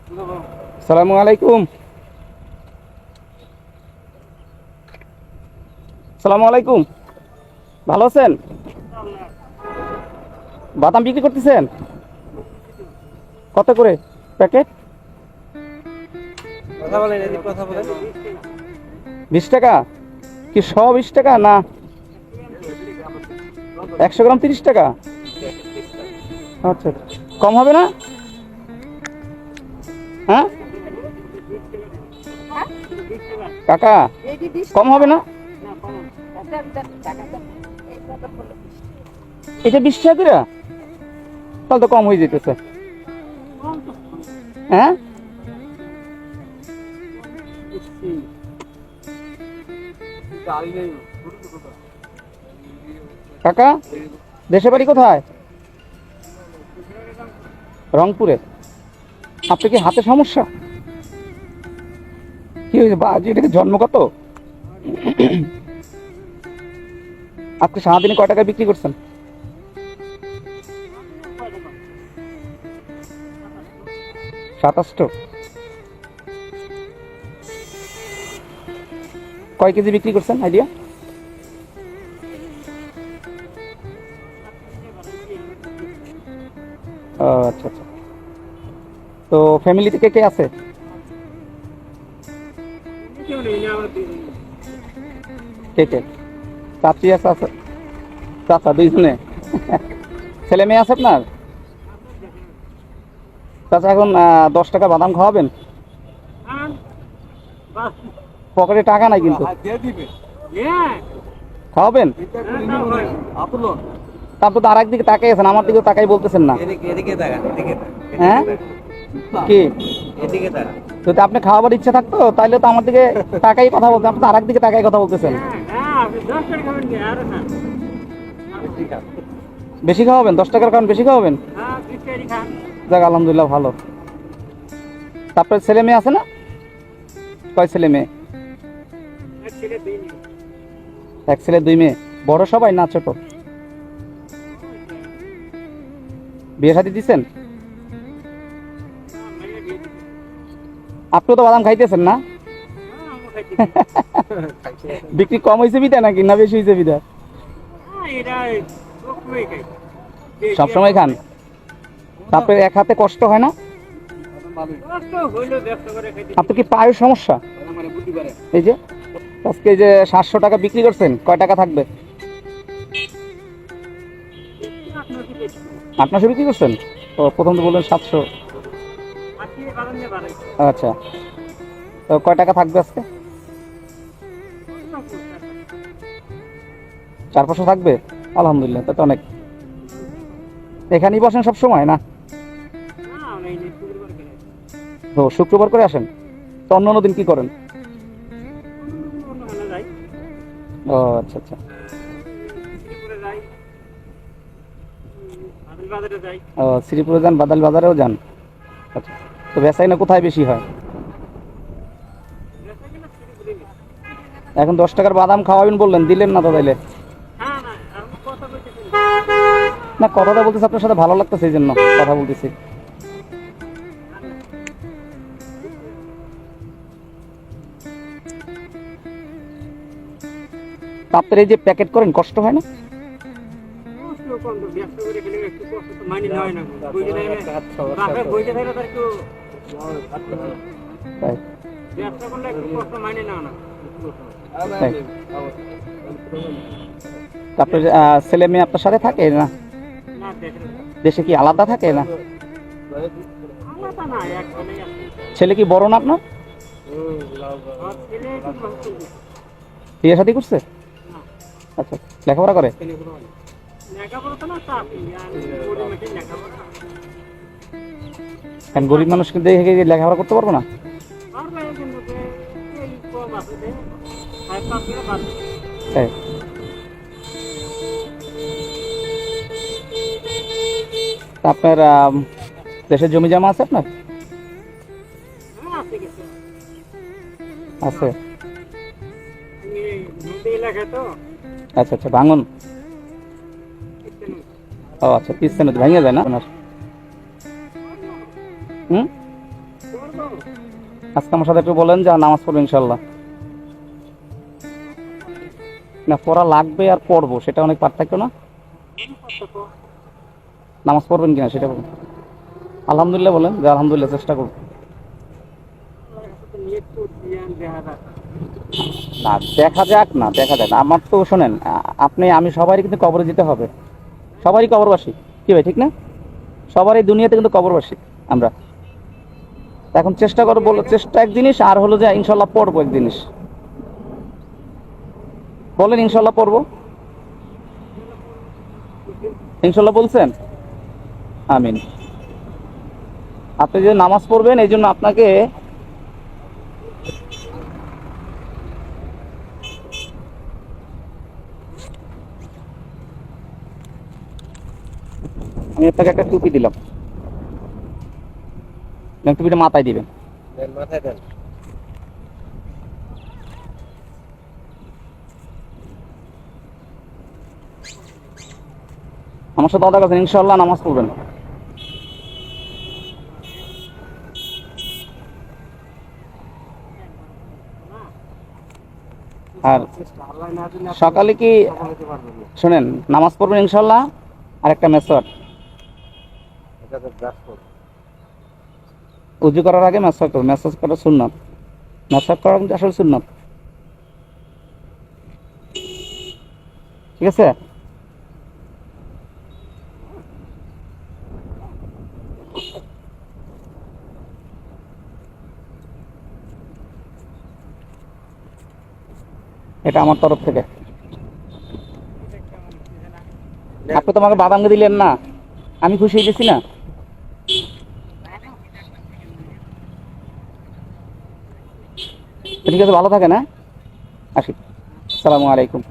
আসসালামু আলাইকুম। আসসালামু আলাইকুম, ভালো আছেন? বাদাম বিক্রি করতেছেন? কত করে প্যাকেট? কথা বলেন, এদিকে কথা বলেন। 20 টাকা? কি 120 টাকা না 100 গ্রাম 30 টাকা? আচ্ছা, কম হবে না? হ্যাঁ কাকা, কম হবে না? এটা 20 টাকা করে? তাহলে তো কম হয়ে যেতেছে। হ্যাঁ, কাকা দেশে বাড়ি কোথায়? রংপুরে। আপনি কি হাতে সমস্যা? কি হয়েছে বাজি, এটাকে জন্মগত? আজকে সারাদিনে কয় টাকা বিক্রি করছেন? 27। কয় কেজি বিক্রি করছেন আইডিয়া? ও আচ্ছা আচ্ছা। তো ফ্যামিলিতে কে কে আছে? কে কে? চাচি আছে? আছে চাচা দুইজনে? ছেলে মেয়ে আছে আপনার? চাচা এখন 10 টাকা বাদাম খাওয়াবেন? পকেটে টাকা নাই কিন্তু, খাওয়াবেন? তারপর তো আর একদিকে তাকাই আছেন, আমার দিকেও তাকাই বলতেছেন না। এদিকে তাকান, এদিকে তাকান। হ্যাঁ কি? এদিকে তাকান। যদি আপনি খাওয়াবার ইচ্ছা থাকতো তাহলে তো আমার দিকে তাকাই কথা বলতেন, আপনি তো আর একদিকে তাকাই কথা বলতেছেন। বেশি খাওয়াবেন? 10 টাকার খান, বেশি খাওয়াবেন? যাক আলহামদুলিল্লাহ, ভালো। তারপরে ছেলে মেয়ে আছে না? কয় ছেলে মেয়ে? এক ছেলে 2 মেয়ে। বড় সবাই না ছোট? বিয়ে শাদী দিচ্ছেন? আপনিও তো বাদাম খাইতেছেন না? বিক্রি কম হয়েছে বিদা নাকি না বেশি হয়েছে বিদা? সবসময় খান? তারপরে এক হাতে কষ্ট হয় না? আপনার কি পায়ের সমস্যা? এই যে আজকে যে 700 টাকা বিক্রি করছেন, কয় টাকা থাকবে? 800 বিক্রি করছেন? তো প্রথম তো বললেন 700। আচ্ছা, তো কয় টাকা থাকবে আজকে? 400-500 থাকবে? আলহামদুলিল্লাহ, তা তো অনেক। এখানেই বসেন সব সময় না? তো শুক্রবার করে আসেন? তো অন্য দিন কি করেন? ও আচ্ছা আচ্ছা। ও শ্রীপুরে যান, বাদাল বাজারেও যান? আচ্ছা, তো বেচাই না কোথায় বেশি হয়? এখন 10 টাকার বাদাম খাওয়াবেন বললেন, দিলেন না তো তাইলে? না, কথাটা বলতেছি আপনার সাথে ভালো লাগতেছে, এই জন্য কথা বলতেছি। আপনার এই যে প্যাকেট করেন, কষ্ট হয় না? তাই? তাই? আপনার ছেলে মেয়ে আপনার সাথে থাকে না? দেশে কি আলাদা থাকে না? ছেলে কি বড় না আপনার? বিয়ে শাদী করছে? আচ্ছা, লেখাপড়া করে? এখন গরিব মানুষ কিন্তু দেখে কি লেখাপড়া করতে পারবো না? তাই? তা আপনার দেশের জমি জমা আছে আপনার? আছে? আচ্ছা আচ্ছা, ভাঙন? ও আচ্ছা, তিস্তা নদী ভেঙে যায় না আপনার? হুম, আজকে আমার সাথে একটু বলেন যে নামাজ পড়বো ইনশাল্লাহ। না পড়া লাগবে আর পড়বো, সেটা অনেক পার্থক্য না? নামাজ পড়বেন কিনা সেটা বলুন। আলহামদুলিল্লাহ বলেন যে আলহামদুলিল্লাহ, চেষ্টা করব। না দেখা যাক, না দেখা যাক। আমার তো শোনেন, আপনি আমি সবারই কিন্তু কবরে যেতে হবে, সবারই কবরবাসী, কি ভাই ঠিক না? সবারই দুনিয়াতে কিন্তু কবরবাসী আমরা। এখন চেষ্টা করবো, বলো চেষ্টা এক জিনিস, আর হলো যে ইনশাল্লাহ পড়বো এক জিনিস। বলেন ইনশাল্লাহ পড়বো, ইনশাল্লাহ বলছেন? আমিন। আপনি যে নামাজ পড়বেন এই জন্য আপনাকে আমি আপনাকে একটা টুপি দিলাম, টুপিটা মাথায় দিবেন। দেন, মাথায় দেন। আমার সাথে কথা কথা ইনশাল্লাহ নামাজ পড়বেন। আর সকালে কি শোনেন, নামাজ পড়বেন ইনশাল্লাহ। আর একটা মেসওয়াক, এটাতে ব্রাশ করুন। উজু করার আগে মেসওয়াক করবেন। মেসওয়াক করা সুন্নাত, মেসওয়াক করা কিন্তু আসলে সুন্নাত, ঠিক আছে? এটা আমার তরফ থেকে। আপনি তো আমাকে বাদাম দিলেন না, আমি খুশি হয়ে গেছি না? ঠিক আছে, ভালো থাকে না, আসি। আসসালামু আলাইকুম।